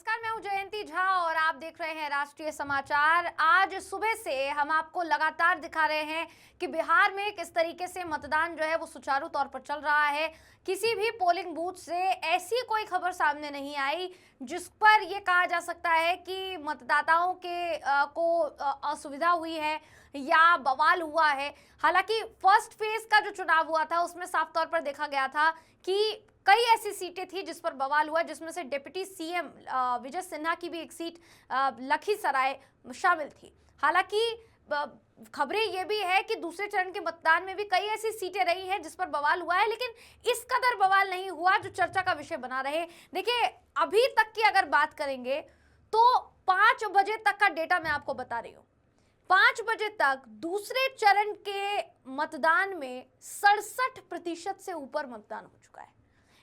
नमस्कार, मैं हूं जयंती झा और आप देख रहे हैं राष्ट्रीय समाचार। आज सुबह से हम आपको लगातार दिखा रहे हैं कि बिहार में किस तरीके से मतदान जो है वो सुचारू तौर पर चल रहा है। किसी भी पोलिंग बूथ से ऐसी कोई खबर सामने नहीं आई जिस पर यह कहा जा सकता है कि मतदाताओं के को असुविधा हुई है या बवाल हुआ है। हालांकि फर्स्ट फेज का जो चुनाव हुआ था उसमें साफ तौर पर देखा गया था कि कई ऐसी सीटें थी जिस पर बवाल हुआ, जिसमें से डिप्टी सीएम विजय सिन्हा की भी एक सीट लखीसराय शामिल थी। हालांकि खबरें ये भी है कि दूसरे चरण के मतदान में भी कई ऐसी सीटें रही हैं जिस पर बवाल हुआ है, लेकिन इस कदर बवाल नहीं हुआ जो चर्चा का विषय बना रहे। देखिए, अभी तक की अगर बात करेंगे तो 5 बजे तक का डेटा मैं आपको बता रही हूँ। 5 बजे तक दूसरे चरण के मतदान में 67% से ऊपर मतदान हो चुका है।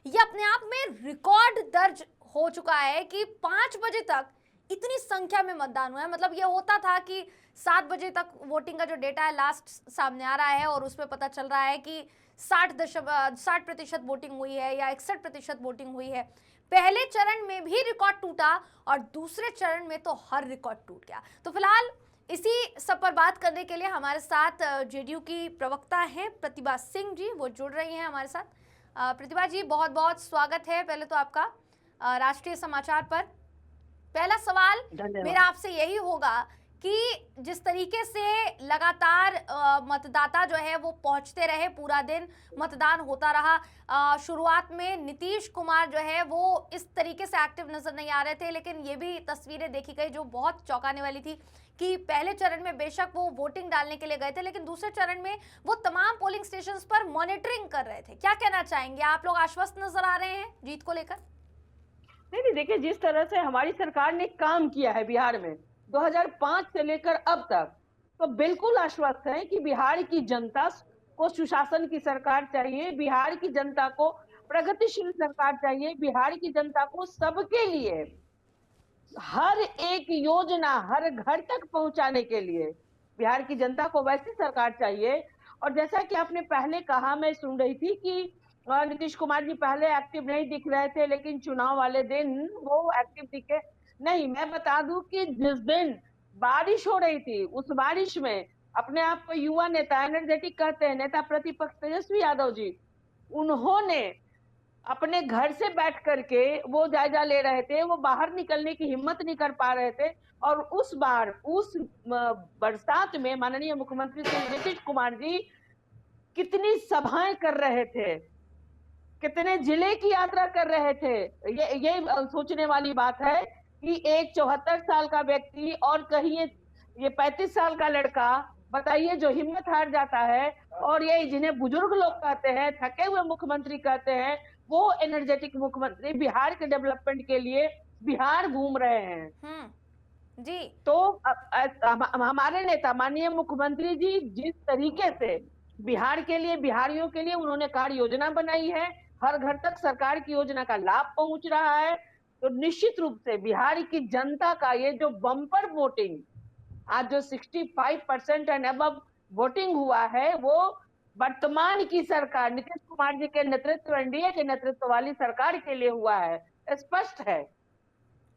यह अपने आप में रिकॉर्ड दर्ज हो चुका है कि 5 बजे तक इतनी संख्या में मतदान हुआ है। मतलब यह होता था कि 7 बजे तक वोटिंग का जो डेटा है लास्ट सामने आ रहा है और उसमें पता चल रहा है कि 60% वोटिंग हुई है या 61% वोटिंग हुई है। पहले चरण में भी रिकॉर्ड टूटा और दूसरे चरण में तो हर रिकॉर्ड टूट गया। तो फिलहाल इसी सब पर बात करने के लिए हमारे साथ जेडीयू की प्रवक्ता हैं प्रतिभा सिंह जी, वो जुड़ रही हैं हमारे साथ। प्रतिभा जी, बहुत बहुत स्वागत है पहले तो आपका राष्ट्रीय समाचार पर। पहला सवाल मेरा आपसे यही होगा कि जिस तरीके से लगातार मतदाता जो है वो पहुंचते रहे, पूरा दिन मतदान होता रहा। शुरुआत में नीतीश कुमार जो है वो इस तरीके से एक्टिव नजर नहीं आ रहे थे, लेकिन ये भी तस्वीरें देखी गई जो बहुत चौंकाने वाली थी कि पहले चरण में बेशक वो वोटिंग डालने के लिए गए थे, लेकिन दूसरे चरण में वो तमाम पोलिंग स्टेशंस पर मॉनिटरिंग कर रहे थे। क्या कहना चाहेंगे, आप लोग आश्वस्त नजर आ रहे हैं जीत को लेकर? नहीं, देखिए, जिस तरह से हमारी सरकार ने काम किया है बिहार में 2005 से लेकर अब तक, तो बिल्कुल आश्वस्त है कि बिहार की जनता को सुशासन की सरकार चाहिए, बिहार की जनता को प्रगतिशील सरकार चाहिए, बिहार की जनता को सबके लिए हर एक योजना हर घर तक पहुंचाने के लिए बिहार की जनता को वैसी सरकार चाहिए। और जैसा कि आपने पहले कहा, मैं सुन रही थी कि नीतीश कुमार जी पहले एक्टिव नहीं दिख रहे थे, लेकिन चुनाव वाले दिन वो एक्टिव दिखे। नहीं, मैं बता दूं कि जिस दिन बारिश हो रही थी उस बारिश में अपने आप को युवा नेता, एनर्जेटिक कहते हैं, नेता प्रतिपक्ष तेजस्वी यादव जी, उन्होंने अपने घर से बैठ करके वो जायजा ले रहे थे, वो बाहर निकलने की हिम्मत नहीं कर पा रहे थे। और उस बार उस बरसात में माननीय मुख्यमंत्री श्री नीतीश कुमार जी कितनी सभाएं कर रहे थे, कितने जिले की यात्रा कर रहे थे। ये सोचने वाली बात है कि एक 74 साल का व्यक्ति और कहीं ये 35 साल का लड़का, बताइए, जो हिम्मत हार जाता है, और ये जिन्हें बुजुर्ग लोग कहते हैं, थके हुए मुख्यमंत्री कहते हैं, वो एनर्जेटिक मुख्यमंत्री बिहार के डेवलपमेंट के लिए बिहार घूम रहे हैं। जी। तो हमारे नेता माननीय मुख्यमंत्री जी जिस तरीके से बिहार के लिए, बिहारियों के लिए उन्होंने कार्य योजना बनाई है, हर घर तक सरकार की योजना का लाभ पहुंच रहा है, तो निश्चित रूप से बिहार की जनता का ये जो बम्पर वोटिंग, आज जो 65% एंड अबव वोटिंग हुआ है, वो वर्तमान की सरकार नीतीश कुमार जी के नेतृत्व, एनडीए के नेतृत्व वाली सरकार के लिए हुआ है। स्पष्ट है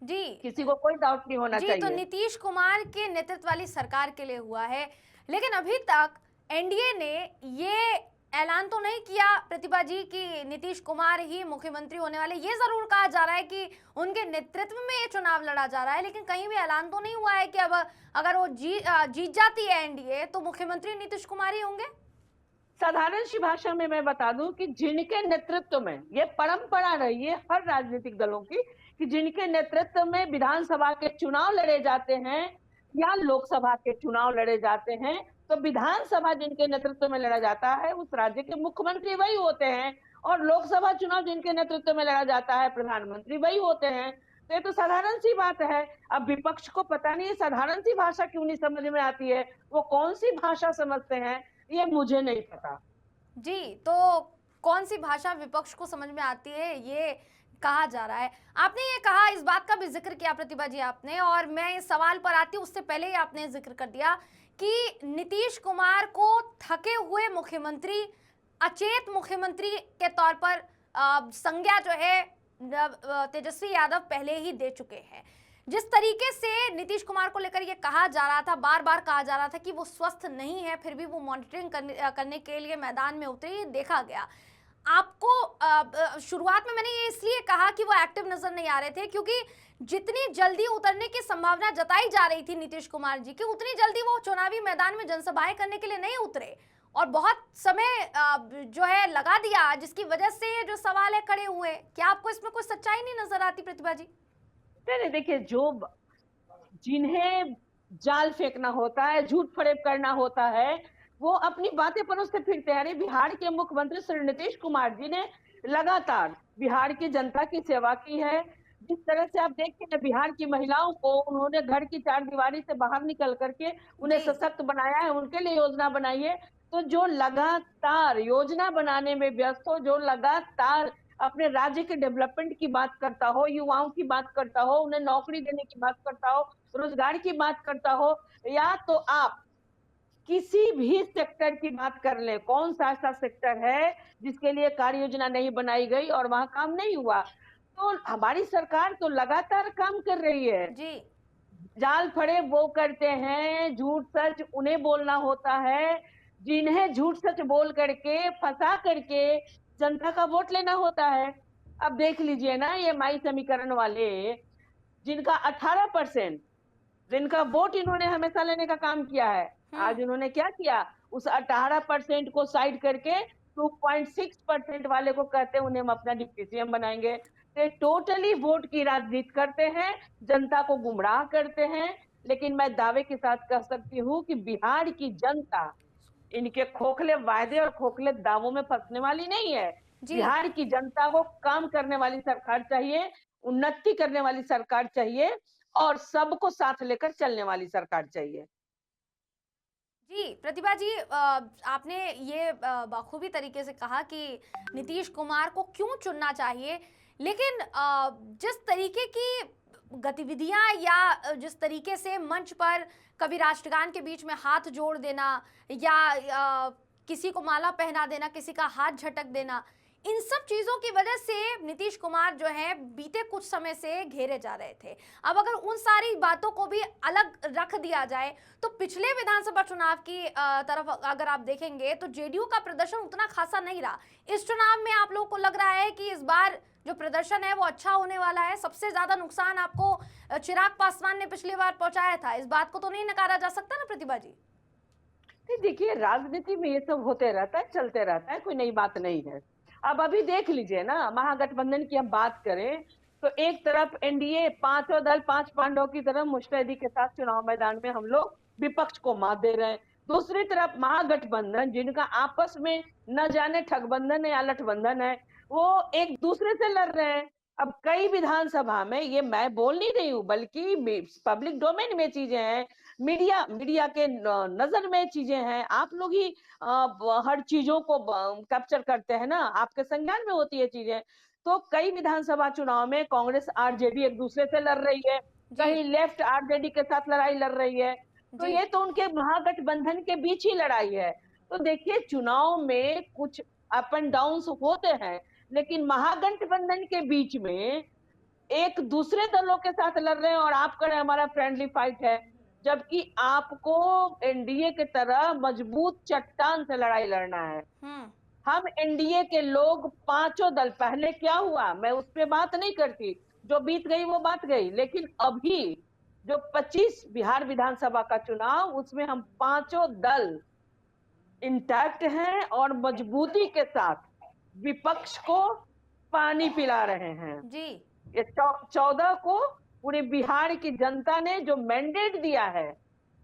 जी, किसी को कोई डाउट नहीं होना जी। तो चाहिए। नीतीश कुमार के नेतृत्व वाली सरकार के लिए हुआ है, लेकिन अभी तक एनडीए ने ये ऐलान तो नहीं किया प्रतिभा जी कि नीतीश कुमार ही मुख्यमंत्री होने वाले। ये जरूर कहा जा रहा है कि उनके नेतृत्व में ये चुनाव लड़ा जा रहा है, लेकिन कहीं भी ऐलान तो नहीं हुआ है कि अब अगर वो जीत जाती है एनडीए तो मुख्यमंत्री नीतीश कुमार ही होंगे। साधारण सी भाषा में मैं बता दूं कि जिनके नेतृत्व में, ये परंपरा रही है हर राजनीतिक दलों की, कि जिनके नेतृत्व में विधानसभा के चुनाव लड़े जाते हैं या लोकसभा के चुनाव लड़े जाते हैं, तो विधानसभा जिनके नेतृत्व में लड़ा जाता है उस राज्य के मुख्यमंत्री वही होते हैं, और लोकसभा चुनाव जिनके नेतृत्व में लड़ा जाता है प्रधानमंत्री वही होते हैं। तो ये तो साधारण सी बात है। अब विपक्ष को पता नहीं है साधारण सी भाषा क्यों नहीं समझ में आती है, वो कौन सी भाषा समझते हैं, ये मुझे नहीं पता। जी, तो कौन सी भाषा विपक्ष को समझ में आती है ये कहा जा रहा है। आपने ये कहा, इस बात का भी जिक्र किया प्रतिभा जी आपने, और मैं इस सवाल पर आती हूँ उससे पहले ही आपने जिक्र कर दिया कि नीतीश कुमार को थके हुए मुख्यमंत्री, अचेत मुख्यमंत्री के तौर पर संज्ञा जो है तेजस्वी यादव पहले ही दे चुके हैं। जिस तरीके से नीतीश कुमार को लेकर ये कहा जा रहा था, बार बार कहा जा रहा था कि वो स्वस्थ नहीं है, फिर भी वो मॉनिटरिंग करने के लिए मैदान में उतरे, ये देखा गया। आपको शुरुआत में मैंने ये इसलिए कहा कि वो एक्टिव नजर नहीं आ रहे थे क्योंकि जितनी जल्दी उतरने की संभावना जताई जा रही थी नीतीश कुमार जी की, उतनी जल्दी वो चुनावी मैदान में जनसभाएं करने के लिए नहीं उतरे और बहुत समय जो है लगा दिया, जिसकी वजह से ये जो सवाल है खड़े हुए। क्या आपको इसमें कोई सच्चाई नहीं नजर आती प्रतिभा जी? नहीं, देखिए, जिन्हें जाल फेंकना होता है, झूठ फरेब करना होता है, वो अपनी बातें परोसते फिरते हैं। अरे बिहार के मुख्यमंत्री श्री नीतीश कुमार जी ने लगातार बिहार की जनता की सेवा की है। जिस तरह से आप देखते हैं बिहार की महिलाओं को उन्होंने घर की चारदीवारी से बाहर निकल करके उन्हें जी। सशक्त बनाया है, उनके लिए योजना बनाई है। तो जो लगातार योजना बनाने में व्यस्त हो, जो लगातार अपने राज्य के डेवलपमेंट की बात करता हो, युवाओं की बात करता हो, उन्हें नौकरी देने की बात करता हो, रोजगार की बात करता हो, या तो आप किसी भी सेक्टर की बात कर ले, कौन सा ऐसा सेक्टर है जिसके लिए कार्य योजना नहीं बनाई गई और वहां काम नहीं हुआ? तो हमारी सरकार तो लगातार काम कर रही है। जी। जाल फड़े वो करते हैं, झूठ सच उन्हें बोलना होता है, जिन्हें झूठ सच बोल करके फंसा करके जनता का वोट लेना होता है। अब देख लीजिए ना, ये माई समीकरण वाले, जिनका 18%, जिनका वोट इन्होंने हमेशा लेने का काम किया है, आज इन्होंने क्या किया? उस 18% को साइड करके 2.6% वाले को कहते हैं उन्हें हम अपना डिप्टी सीएम बनाएंगे। तो टोटली वोट की राजनीति करते हैं, जनता को गुमराह करते हैं। लेकिन मैं दावे के साथ कह सकती हूँ कि बिहार की जनता इनके खोखले वायदे और खोखले दावों में फंसने वाली नहीं है। जी। बिहार की जनता को काम करने वाली सरकार चाहिए, उन्नति करने वाली सरकार चाहिए और सबको साथ लेकर चलने वाली सरकार चाहिए। जी प्रतिभा जी, आपने ये बखूबी तरीके से कहा कि नीतीश कुमार को क्यों चुनना चाहिए, लेकिन जिस तरीके की गतिविधियां या जिस तरीके से मंच पर कभी राष्ट्रगान के बीच में हाथ जोड़ देना या किसी को माला पहना देना, किसी का हाथ झटक देना, इन सब चीजों की वजह से नीतीश कुमार जो है बीते कुछ समय से घेरे जा रहे थे। अब अगर उन सारी बातों को भी अलग रख दिया जाए तो पिछले विधानसभा चुनाव की तरफ अगर आप देखेंगे तो जेडीयू का प्रदर्शन उतना खासा नहीं रहा। इस चुनाव में आप लोगों को लग रहा है कि इस बार जो प्रदर्शन है वो अच्छा होने वाला है? सबसे ज्यादा नुकसान आपको चिराग पासवान ने पिछली बार पहुंचाया था, इस बात को तो नहीं नकारा जा सकता ना प्रतिभा जी? देखिए, राजनीति में ये सब होते रहता है, चलते रहता है, कोई नई बात नहीं है। अब अभी देख लीजिए ना, महागठबंधन की हम बात करें तो एक तरफ एनडीए, पांचों दल, पांच पांडवों की तरफ मुस्तैदी के साथ चुनाव मैदान में हम लोग विपक्ष को मात दे रहे हैं। दूसरी तरफ महागठबंधन, जिनका आपस में न जाने ठगबंधन है या लठबंधन है, वो एक दूसरे से लड़ रहे हैं। अब कई विधानसभा में, ये मैं बोल नहीं रही हूँ बल्कि पब्लिक डोमेन में चीजें हैं, मीडिया के नजर में चीजें हैं, आप लोग ही हर चीजों को कैप्चर करते हैं ना, आपके संज्ञान में होती है चीजें। तो कई विधानसभा चुनाव में कांग्रेस आरजेडी एक दूसरे से लड़ रही है, कहीं लेफ्ट आरजेडी के साथ लड़ाई लड़ रही है। तो ये तो उनके महागठबंधन के बीच ही लड़ाई है। तो देखिए, चुनाव में कुछ अप एंड डाउन होते हैं, लेकिन महागठबंधन के बीच में एक दूसरे दलों के साथ लड़ रहे हैं और आप कह रहे हैं हमारा फ्रेंडली फाइट है, जबकि आपको एनडीए की तरह मजबूत चट्टान से लड़ाई लड़ना है। हम एनडीए के लोग, पांचों दल, पहले क्या हुआ मैं उस पर बात नहीं करती, जो बीत गई वो बात गई, लेकिन अभी जो 25 बिहार विधानसभा का चुनाव, उसमें हम पांचों दल इंटैक्ट हैं और मजबूती के साथ विपक्ष को पानी पिला रहे हैं। जी। ये 14 को पूरे बिहार की जनता ने जो मैंडेट दिया है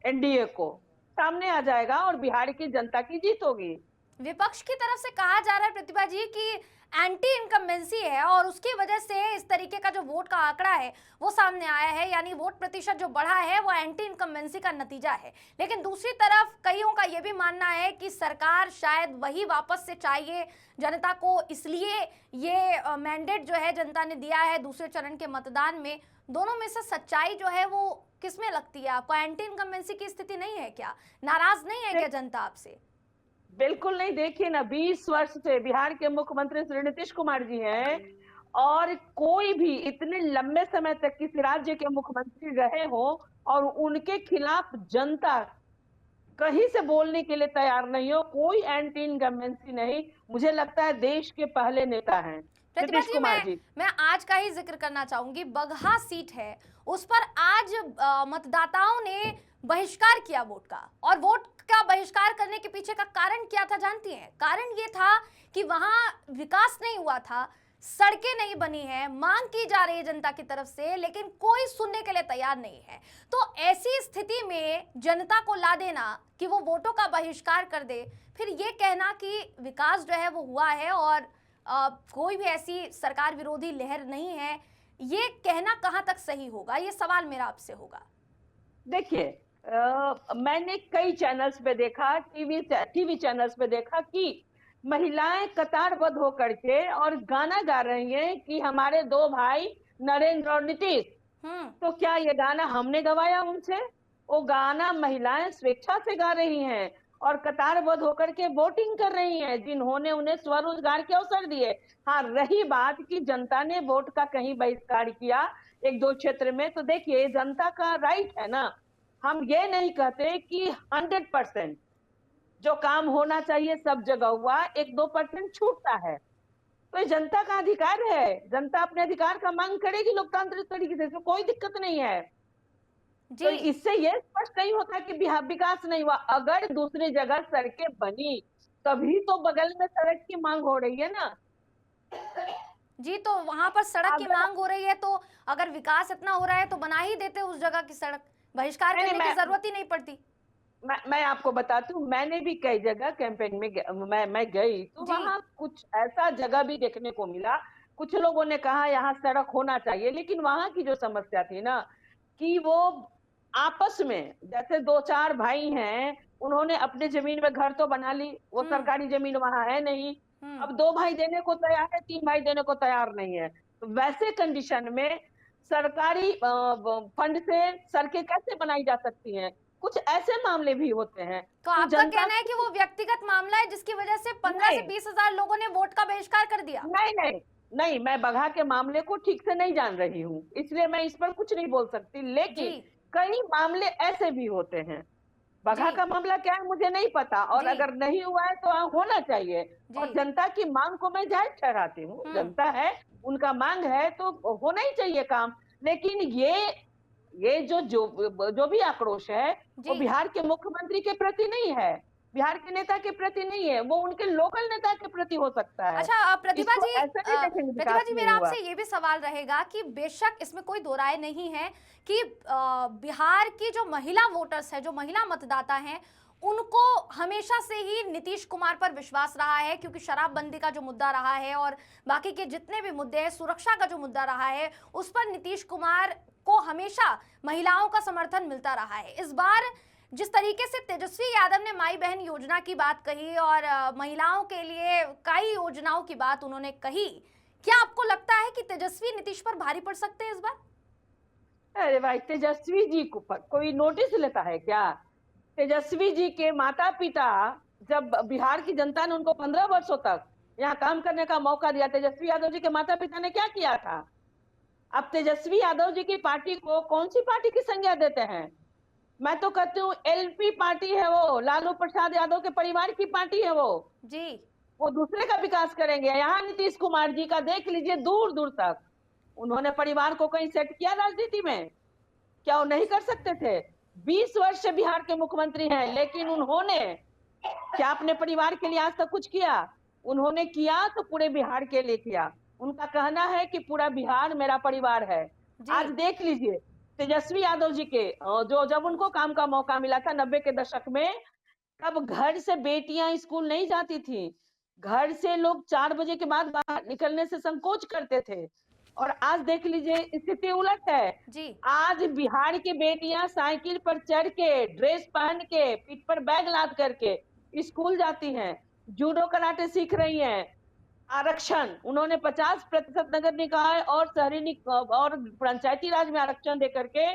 एनडीए को, सामने आ जाएगा और बिहार की जनता की जीत होगी। विपक्ष की तरफ से कहा जा रहा है प्रतिभा जी कि एंटी इनकम्बेंसी है और उसकी वजह से इस तरीके का जो वोट का आंकड़ा है वो सामने आया है, यानी वोट प्रतिशत जो बढ़ा है वो एंटी इनकम्बेंसी का नतीजा है। लेकिन दूसरी तरफ कईयों का ये भी मानना है कि सरकार शायद वही वापस से चाहिए जनता को, इसलिए ये मैंडेट जो है जनता ने दिया है दूसरे चरण के मतदान में। दोनों में से सच्चाई जो है वो किसमें लगती है आपको? एंटी इनकम्बेंसी की स्थिति नहीं है क्या? नाराज नहीं है क्या जनता आपसे? बिल्कुल नहीं। देखिए ना, 20 वर्ष से बिहार के मुख्यमंत्री श्री नीतीश कुमार जी हैं और कोई भी इतने लंबे समय तक किसी राज्य के मुख्यमंत्री रहे हो और उनके खिलाफ जनता कहीं से बोलने के लिए तैयार नहीं हो, कोई एंटी इनकम्बेंसी नहीं, मुझे लगता है देश के पहले नेता हैं प्रतिभा नीतीश जी, कुमार जी। मैं आज का ही जिक्र करना चाहूंगी। बगहा सीट है, उस पर आज मतदाताओं ने बहिष्कार किया वोट का, और वोट का बहिष्कार करने के पीछे का कारण क्या था जानती हैं? कारण ये था कि वहां विकास नहीं हुआ था, सड़कें नहीं बनी है, मांग की जा रही है जनता की तरफ से, लेकिन कोई सुनने के लिए तैयार नहीं है। तो ऐसी स्थिति में जनता को ला देना कि वो वोटों का बहिष्कार कर दे, फिर ये कहना कि विकास जो है वो हुआ है और कोई भी ऐसी सरकार विरोधी लहर नहीं है, ये कहना कहां तक सही होगा? ये सवाल मेरा आपसे होगा। देखिए, मैंने कई चैनल्स पे देखा, टीवी चैनल्स पे देखा कि महिलाएं कतारबद्ध होकर के और गाना गा रही हैं कि हमारे दो भाई नरेंद्र और नीतीश। तो क्या ये गाना हमने गवाया उनसे? वो गाना महिलाएं स्वेच्छा से गा रही हैं और कतारबद्ध होकर के वोटिंग कर रही हैं, जिन्होंने उन्हें स्वरोजगार के अवसर दिए। हाँ, रही बात कि जनता ने वोट का कहीं बहिष्कार किया एक दो क्षेत्र में, तो देखिए जनता का राइट है ना। हम ये नहीं कहते कि 100% जो काम होना चाहिए सब जगह हुआ, 1-2% छूटता है, तो ये जनता का अधिकार है। जनता अपने अधिकार का मांग करेगी लोकतांत्रिक तरीके से, इसमें कोई दिक्कत नहीं है। तो जी इससे ये स्पष्ट नहीं होता कि बिहार विकास नहीं हुआ। अगर दूसरी जगह सड़कें बनी तभी तो बगल में सड़क की मांग हो रही है ना। जी, तो वहां पर सड़क की अगर मांग हो रही है, तो अगर विकास इतना हो रहा है तो बना ही देते उस जगह की सड़क, बहिष्कार नहीं, करने की नहीं, जरूरत ही नहीं पड़ती। मैं आपको बताती हूँ, मैंने भी कई जगह कैंपेन में मैं गई, तो जी वहां कुछ ऐसा जगह भी देखने को मिला। कुछ लोगों ने कहा यहाँ सड़क होना चाहिए, लेकिन वहां की जो समस्या थी ना कि वो आपस में जैसे दो चार भाई हैं, उन्होंने अपने जमीन में घर तो बना ली, वो हम्म सरकारी जमीन वहां है नहीं। हम्म अब दो भाई देने को तैयार है, तीन भाई देने को तैयार नहीं है। तो वैसे कंडीशन में सरकारी फंड से सड़कें कैसे बनाई जा सकती हैं? कुछ ऐसे मामले भी होते हैं तो कि आपका जनता कहना है कि वो व्यक्तिगत मामला है जिसकी वजह से 15 से नहीं 20 हजार लोगों ने वोट का बहिष्कार कर दिया? नहीं नहीं नहीं, मैं बगहा के मामले को ठीक से नहीं जान रही हूँ, इसलिए मैं इस पर कुछ नहीं बोल सकती, जी लेकिन कई मामले ऐसे भी होते हैं। जी बगहा का मामला क्या है मुझे नहीं पता, और जी अगर नहीं हुआ है तो होना चाहिए। जी और जनता की मांग को मैं जायज ठहराती हूँ, हम्म जनता है, उनका मांग है तो होना ही चाहिए काम। लेकिन ये जो भी आक्रोश है वो जी। बिहार के मुख्यमंत्री के प्रति नहीं है, बिहार के नेता के प्रति नहीं है, वो उनके लोकल नेता के प्रति हो सकता है। अच्छा इसको ऐसा नहीं देखेंगे प्रतिभा विकास जी, नहीं मेरा हुआ। आपसे ये भी सवाल रहेगा कि बेशक इसमें कोई दो राय नहीं है कि बिहार की जो महिला वोटर्स है, जो महिला मतदाता हैं, उनको हमेशा से ही नीतीश कुमार पर विश्वास रहा है, क्योंकि शराबबंदी का जो मुद्दा रहा है और बाकी के जितने भी मुद्दे हैं, सुरक्षा का जो मुद्दा रहा है, उस पर नीतीश कुमार को हमेशा महिलाओं का समर्थन मिलता रहा है। इस बार जिस तरीके से तेजस्वी यादव ने माई बहन योजना की बात कही और महिलाओं के लिए कई योजनाओं की बात उन्होंने कही, क्या आपको लगता है कि तेजस्वी नीतीश पर भारी पड़ सकते हैं इस बार? अरे भाई, तेजस्वी जी को पर कोई नोटिस लेता है क्या? तेजस्वी जी के माता पिता, जब बिहार की जनता ने उनको 15 वर्षों तक यहाँ काम करने का मौका दिया, तेजस्वी यादव जी के माता पिता ने क्या किया था? अब तेजस्वी यादव जी की पार्टी को कौन सी पार्टी की संज्ञा देते हैं? मैं तो कहती हूँ एलपी पार्टी है, वो लालू प्रसाद यादव के परिवार की पार्टी है। जी वो दूसरे का विकास करेंगे। यहाँ नीतीश कुमार जी का देख लीजिए, दूर दूर तक उन्होंने परिवार को कहीं सेट किया राजनीति में? क्या वो नहीं कर सकते थे? 20 वर्ष से बिहार के मुख्यमंत्री हैं, लेकिन उन्होंने क्या अपने परिवार के लिए आज तक कुछ किया? उन्होंने किया तो पूरे बिहार के लिए किया। उनका कहना है कि पूरा बिहार मेरा परिवार है। जी आज देख लीजिए तेजस्वी यादव जी के जो जब उनको काम का मौका मिला था 90 के दशक में, तब घर से बेटियां स्कूल नहीं जाती थी। घर से लोग 4 बजे के बाद बाहर निकलने से संकोच करते थे। और आज देख लीजिए स्थिति उलट है। जी आज बिहार की बेटियां साइकिल पर चढ़ के, ड्रेस पहन के, पीठ पर बैग लाद करके स्कूल जाती हैं, जूडो कराटे सीख रही हैं। आरक्षण उन्होंने 50% नगर निकाय और और पंचायती राज में आरक्षण देकर के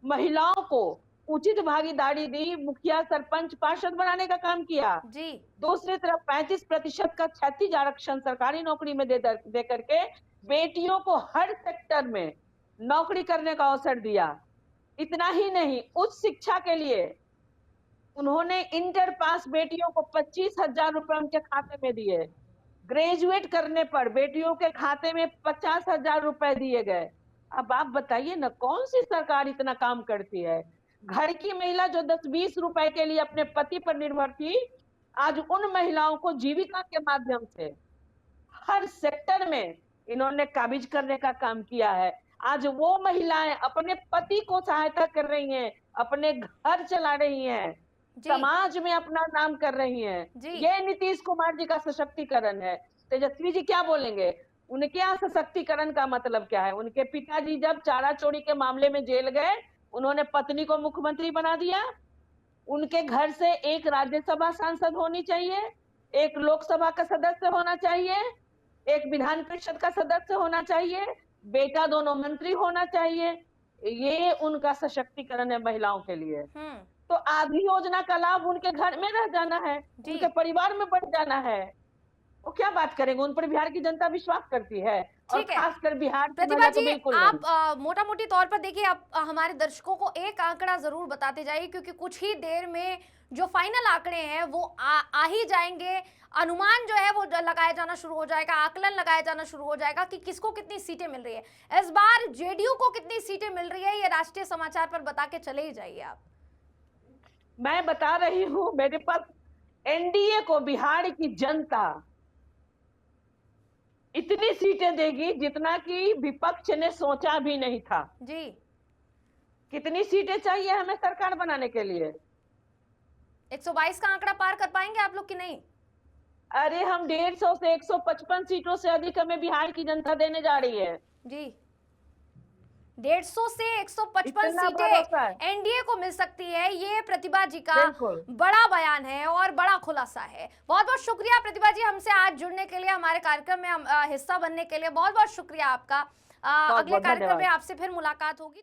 महिलाओं को उचित भागीदारी दी, मुखिया सरपंच पार्षद बनाने का काम किया। जी दूसरी तरफ 35% का क्षैतिज आरक्षण सरकारी नौकरी में दे करके बेटियों को हर सेक्टर में नौकरी करने का अवसर दिया। इतना ही नहीं, उच्च शिक्षा के लिए उन्होंने इंटर पास बेटियों को 25,000 रुपए उनके खाते में दिए। ग्रेजुएट करने पर बेटियों के खाते में 50,000 रुपए दिए गए। अब आप बताइए ना, कौन सी सरकार इतना काम करती है? घर की महिला जो 10-20 रुपए के लिए अपने पति पर निर्भर थी, आज उन महिलाओं को जीविका के माध्यम से हर सेक्टर में इन्होंने काबिज करने का काम किया है। आज वो महिलाएं अपने पति को सहायता कर रही हैं, अपने घर चला रही हैं, जी समाज में अपना नाम कर रही हैं। जी ये नीतीश कुमार जी का सशक्तिकरण है। तेजस्वी जी क्या बोलेंगे? उनके यहाँ सशक्तिकरण का मतलब क्या है? उनके पिताजी जब चारा चोरी के मामले में जेल गए, उन्होंने पत्नी को मुख्यमंत्री बना दिया। उनके घर से एक राज्यसभा सांसद होनी चाहिए, एक लोकसभा का सदस्य होना चाहिए, एक विधान परिषद का सदस्य होना चाहिए, बेटा दोनों मंत्री होना चाहिए। ये उनका सशक्तिकरण है महिलाओं के लिए। हम्म तो आधी योजना का लाभ उनके घर में रह जाना है, जी उनके परिवार में बढ़ जाना है। वो क्या बात करेंगे? उन पर बिहार की जनता विश्वास करती है, और ठीक है। खासकर बिहार की प्रतिभा महिला तो जी, बिल्कुल आप नहीं। मोटा मोटी तौर पर देखिए, आप हमारे दर्शकों को एक आंकड़ा जरूर बताते जाइए, क्योंकि कुछ ही देर में जो फाइनल आंकड़े हैं वो आ ही जाएंगे। अनुमान जो है वो लगाया जाना शुरू हो जाएगा, आकलन लगाया जाना शुरू हो जाएगा कि किसको कितनी सीटें मिल रही है। इस बार जेडीयू को कितनी सीटें मिल रही है, ये राष्ट्रीय समाचार पर बता के चले ही जाइए आप। मैं बता रही हूँ, मेरे पास एनडीए को बिहार की जनता इतनी सीटें देगी जितना कि विपक्ष ने सोचा भी नहीं था। जी कितनी सीटें चाहिए हमें सरकार बनाने के लिए? 122 का आंकड़ा पार कर पाएंगे आप लोग कि नहीं? अरे हम 150 से 155 सीटों से अधिक हमें बिहार की जनता देने जा रही है। जी 150 से 155 इतना भरोसा है। सीटें एनडीए को मिल सकती है, ये प्रतिभा जी का बिल्कुल। बड़ा बयान है और बड़ा खुलासा है। बहुत बहुत शुक्रिया प्रतिभा जी, हमसे आज जुड़ने के लिए, हमारे कार्यक्रम में हिस्सा बनने के लिए बहुत बहुत शुक्रिया आपका। बहुत अगले बहुत कार्यक्रम में धन्यवाद। आपसे फिर मुलाकात होगी।